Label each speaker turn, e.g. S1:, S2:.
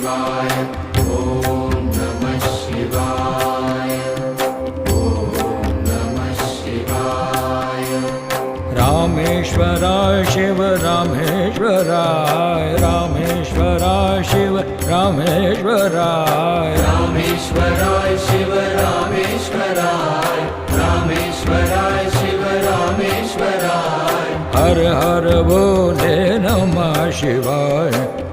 S1: शिवाय ॐ नमः शिवाय ॐ नमः शिवाय।
S2: रामेश्वराय शिव रामेश्वराय, रामेश्वराय शिव रामेश्वराय,
S1: रामेश्वराय शिव रामेश्वराय, रामेश्वराय शिव रामेश्वराय।
S2: हर हर बोले नमः शिवाय।